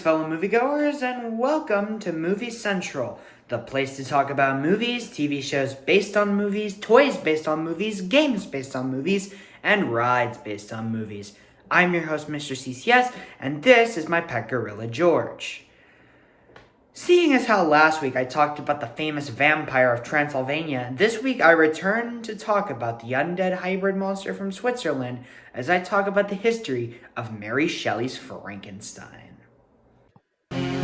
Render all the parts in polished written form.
fellow moviegoers, and welcome to Movie Central, the place to talk about movies, TV shows based on movies, toys based on movies, games based on movies, and rides based on movies. I'm your host, Mr. CCS, and this is my pet gorilla, George. Seeing as how last week I talked about the famous vampire of Transylvania, this week I return to talk about the undead hybrid monster from Switzerland as I talk about the history of Mary Shelley's Frankenstein.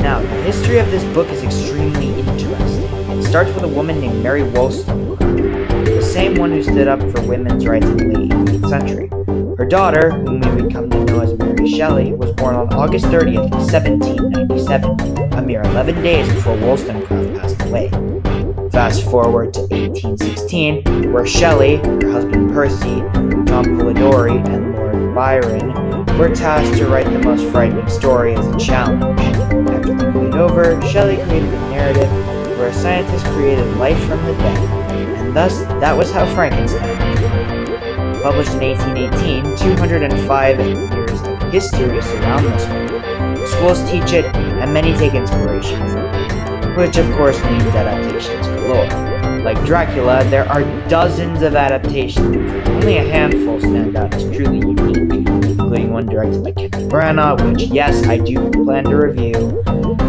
Now, the history of this book is extremely interesting. It starts with a woman named Mary Wollstonecraft, the same one who stood up for women's rights in the late 18th century. Her daughter, whom we would come to know as Mary Shelley, was born on August 30th, 1797, a mere 11 days before Wollstonecraft passed away. Fast forward to 1816, where Shelley, her husband Percy, John Polidori, and Lord Byron were tasked to write the most frightening story as a challenge. After thinking it over, Shelley created a narrative where a scientist created life from the dead, and thus that was how Frankenstein was born. Published in 1818, 205 years of history surround this book. Schools teach it, and many take inspiration from it, which of course means adaptations galore. Like Dracula, there are dozens of adaptations, only a handful stand out as truly unique, including one directed by Kenneth Branagh, which, yes, I do plan to review,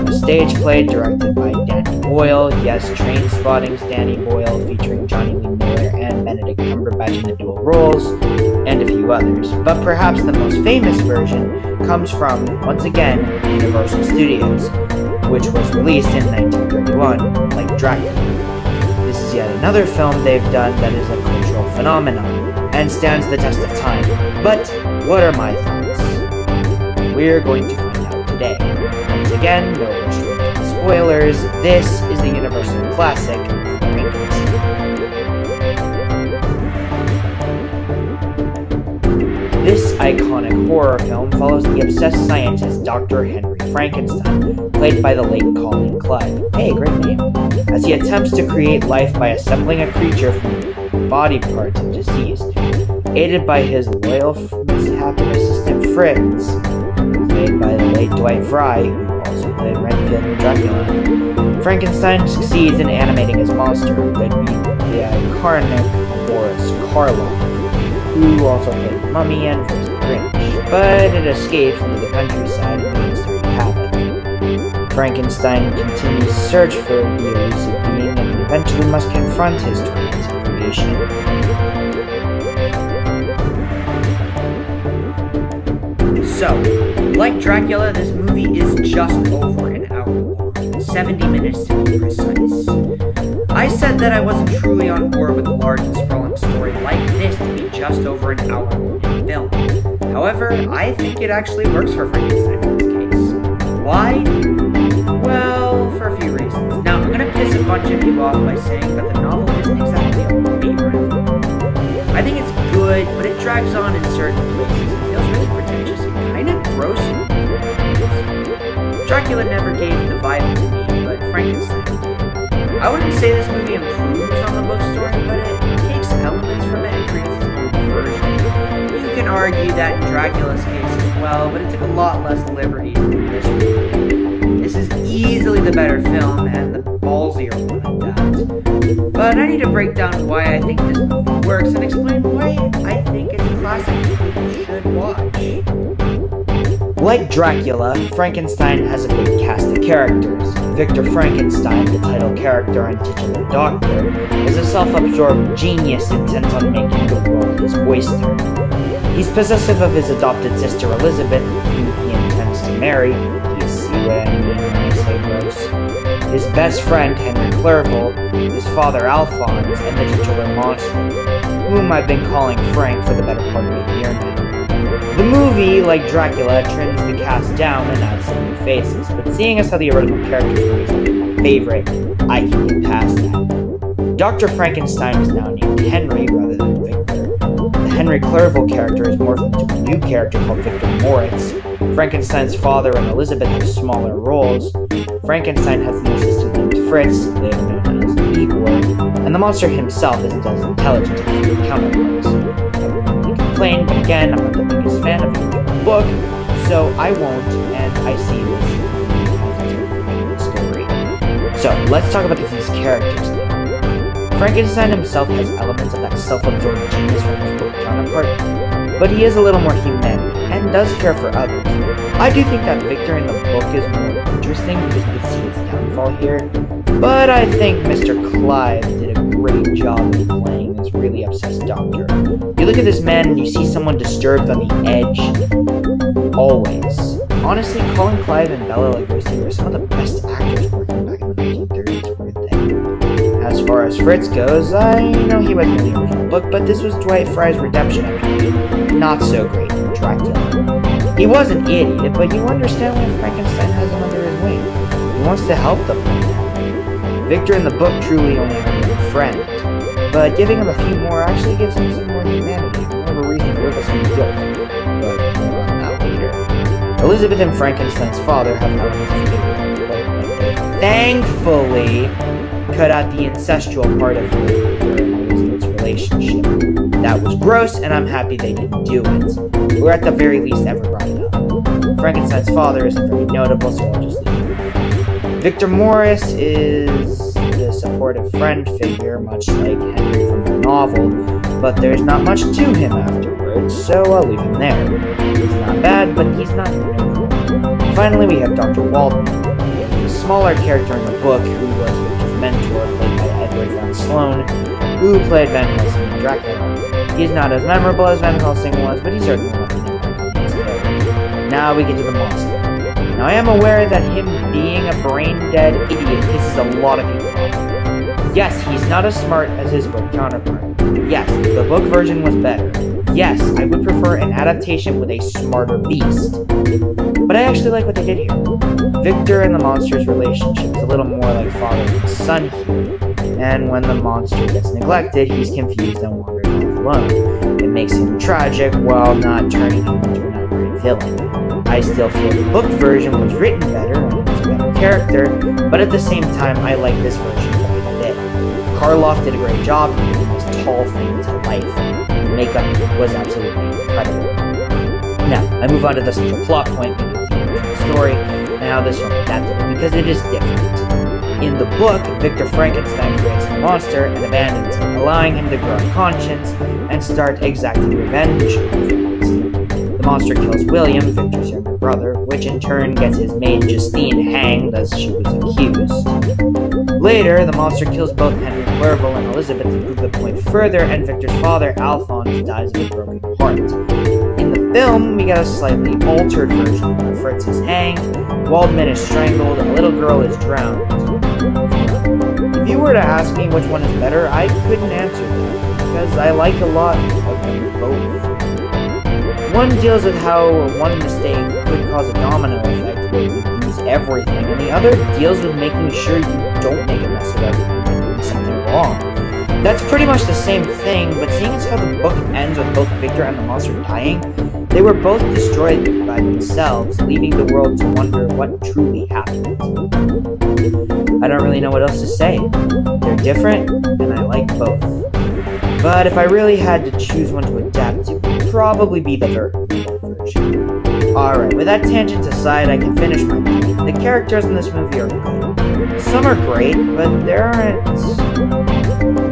a stage play directed by Danny Boyle, yes, Trainspotting's Danny Boyle, featuring Johnny Lee Miller and Benedict Cumberbatch in the dual roles, and a few others. But perhaps the most famous version comes from, once again, Universal Studios, which was released in 1931, like Dracula. This is yet another film they've done that is a cultural phenomenon, and stands the test of time. But what are my thoughts? We're going to find out today. Once again, no restricted spoilers. This is the Universal classic, Frankenstein. This iconic horror film follows the obsessed scientist Dr. Henry Frankenstein, played by the late Colin Clive. Hey, great name. As he attempts to create life by assembling a creature from body parts of deceased. Aided by his loyal misshapen assistant Fritz, played by the late Dwight Fry, who also played Renfield in Dracula, Frankenstein succeeds in animating his monster, played by the iconic Boris Karloff, who also played the Mummy and Fritz the Grinch, but it escapes into the countryside and begins to wreak havoc. Frankenstein continues to search for the elusive being and eventually must confront his tormented creation. So, like Dracula, this movie is just over an hour long, 70 minutes to be precise. I said that I wasn't truly on board with a large and sprawling story like this to be just over an hour long in film. However, I think it actually works for Frankenstein in this case. Why? Well, for a few reasons. Now, I'm gonna piss a bunch of you off by saying that the novel isn't exactly a favorite. I think it's good, but it drags on in certain places and feels really pretentious and kind of gross. Dracula never gave the vibe to me, but Frankenstein did. I wouldn't say this movie improves on the book story, but it takes elements from it and creates its own version. You can argue that in Dracula's case as well, but it took a lot less liberties than this movie. This is easily the better film, and the ballsier one at that. But I need to break down why I think this movie works and explain why I think it's a classic you should watch. Like Dracula, Frankenstein has a big cast of characters. Victor Frankenstein, the title character and titular doctor, is a self-absorbed genius intent on making the world his oyster. He's possessive of his adopted sister Elizabeth, who he intends to marry. You see what I mean when I say gross. His best friend, Henry Clerval, his father Alphonse, and the titular monster, whom I've been calling Frank for the better part of a year now. The movie, like Dracula, trims the cast down and adds some new faces, but seeing as how the original characters were my favorite, I can get past that. Dr. Frankenstein is now named Henry rather than Victor. The Henry Clerval character is morphed into a new character called Victor Moritz. Frankenstein's father and Elizabeth have smaller roles. Frankenstein has an assistant named Fritz, later known as Igor, and the monster himself isn't as intelligent as his counterparts. I would normally complain, but again, I'm not the biggest fan of the book, so I won't, and I see this So, let's talk about these characters now. Frankenstein himself has elements of that self-absorbed genius from his book counterpart, but he is a little more humanity and does care for others. I do think that Victor in the book is more interesting because we can see his downfall here, but I think Mr. Clive did a great job of playing this really obsessed doctor. You look at this man and you see someone disturbed on the edge, always. Honestly, Colin Clive and Bela Lugosi were some of the best actors working back in the 1930s for them. As far as Fritz goes, I know he wasn't in the original book, but this was Dwight Frye's redemption after being not so great in Dracula. He was an idiot, but you understand why Frankenstein has him under his wing. He wants to help the planet. Victor in the book truly only had one friend, but giving him a few more actually gives him some more humanity, more of a reason to live with some guilt. But more on that later. Elizabeth and Frankenstein's father have elements of Victor, but they thankfully cut out the incestual part of Victor and Elizabeth's relationship. That was gross, and I'm happy they didn't do it, or at the very least ever brought it up. Frankenstein's father isn't very notable, so I'll just leave it. Victor Morris is the supportive friend figure, much like Henry from the novel, but there's not much to him afterwards, so I'll leave him there. He's not bad, but he's not notable. Finally, we have Dr. Waldman, a smaller character in the book who was Victor's mentor, played by Edward Van Sloan, who played Van Helsing in Dracula. He's not as memorable as Van Helsing was, but he certainly left an impact on his character. Now we get to the monster. Now I am aware that him being a brain-dead idiot pisses a lot of people off. Yes, he's not as smart as his book counterpart. Yes, the book version was better. Yes, I would prefer an adaptation with a smarter beast. But I actually like what they did here. Victor and the monster's relationship is a little more like father and son here. And when the monster gets neglected, he's confused and wandering off alone. It makes him tragic while not turning him into an outright villain. I still feel the book version was written better and was a better character, but at the same time, I like this version quite a bit. Karloff did a great job of making this tall thing to life. The makeup was absolutely incredible. Now, I move on to the central plot point of the original story and how this film adapted it, because it is different. In the book, Victor Frankenstein creates the monster and abandons him, allowing him to grow a conscience and start exacting revenge on Frankenstein. The monster kills William, Victor's younger brother, which in turn gets his maid Justine hanged as she was accused. Later, the monster kills both Henry Clerval and Elizabeth to prove the point further, and Victor's father, Alphonse, dies of a broken heart. In the film, we get a slightly altered version where Fritz is hanged, Waldman is strangled, a little girl is drowned. If you were to ask me which one is better, I couldn't answer that, because I like a lot of them both. One deals with how one mistake could cause a domino effect where you lose everything, and the other deals with making sure you don't make a mess of everything and doing something wrong. That's pretty much the same thing, but seeing as how the book ends with both Victor and the monster dying, they were both destroyed by themselves, leaving the world to wonder what truly happened. I don't really know what else to say. They're different, and I like both. But if I really had to choose one to adapt, it would probably be the version. Alright, with that tangent aside, I can finish my point. The characters in this movie are good. Some are great, but there aren't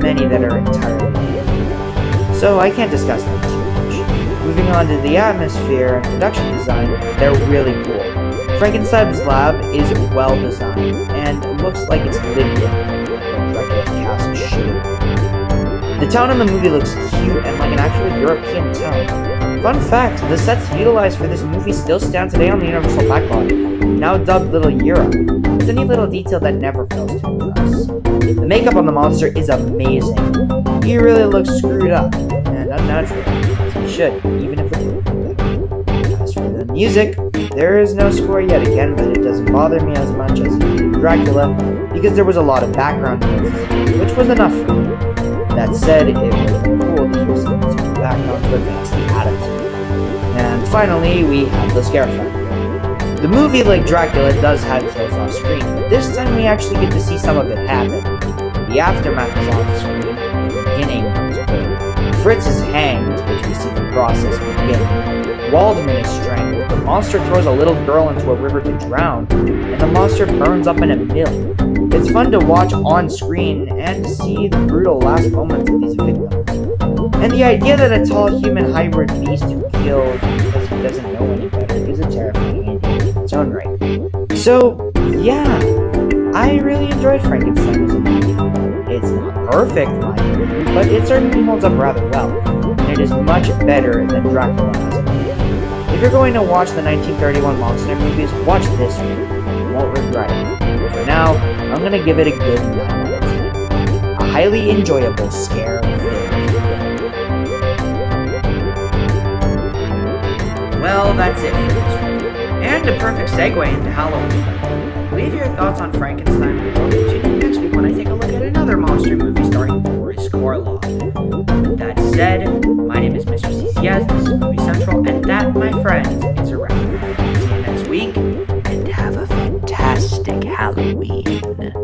many that are entirely good. So I can't discuss them too much. Moving on to the atmosphere and production design, they're really cool. Frankenstein's lab is well designed and looks like it's lived in, like Dracula's castle should have. The town in the movie looks cute and like an actual European town. Fun fact, the sets utilized for this movie still stand today on the Universal backlot, now dubbed Little Europe. It's a neat little detail that never fails to impress. The makeup on the monster is amazing. He really looks screwed up and unnatural, as he should, even if it looked good. As for the music, there is no score yet again, but it doesn't bother me as much as it did Dracula, because there was a lot of background noises, which was enough for me. That said, it would have been cool to hear some music in the background to advance the attitude. And finally, we have the scare factor. The movie, like Dracula, does have kills off screen, but this time we actually get to see some of it happen. The aftermath is on screen, the beginning is good. Fritz is hanged, which we see the process begin. Waldman is strangled, the monster throws a little girl into a river to drown, and the monster burns up in a mill. It's fun to watch on screen and to see the brutal last moments of these victims. And the idea that a tall human hybrid beast who killed because he doesn't know any better is a terrifying idea in its own right. So, yeah, I really enjoyed Frankenstein as a movie. It's not perfect, mind you, but it certainly holds up rather well, and it is much better than Dracula as a movie. If you're going to watch the 1931 monster movies, watch this one. You won't regret it. For now, I'm going to give it a good 9 out of 10. A highly enjoyable scare film. Well, that's it for this review. And a perfect segue into Halloween. Leave your thoughts on Frankenstein below, and tune in next week when I take a look at another monster movie starring Boris Karloff. That said, my name is Mr. CCS, this is Movie Central, and that, my friends, is a wrap. See you next week, and have a fantastic Halloween.